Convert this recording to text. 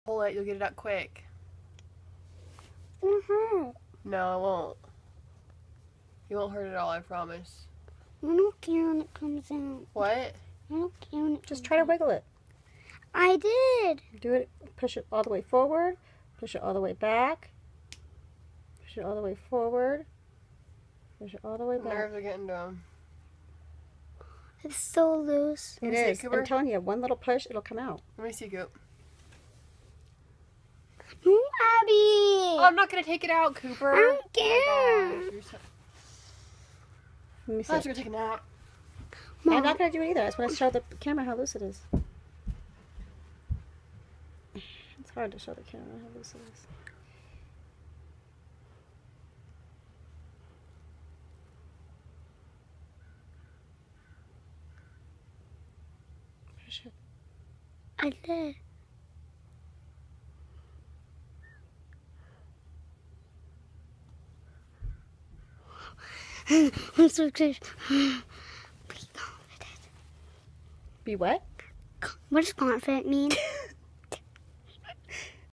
Pull it, you'll get it out quick. It hurt. No, it won't. You won't hurt at all, I promise. I don't care when it comes out. What? I don't care when it Just try to wiggle it. I did. Do it. Push it all the way forward. Push it all the way back. Push it all the way forward. Push it all the way back. Nerves are getting to him. It's so loose. Let It me see it, is. Cooper. I'm telling you, one little push, it'll come out. Let me see, Coop. No, Abby. Oh, I'm not gonna take it out, Cooper. I don't Oh care. my gosh, you're so... Let me I'm see. just gonna take it out. I'm not going to do it either. I just want to show the camera how loose it is. It's hard to show the camera how loose it is. Push it. I did. I'm so excited. Be confident. Be what? What does confident mean?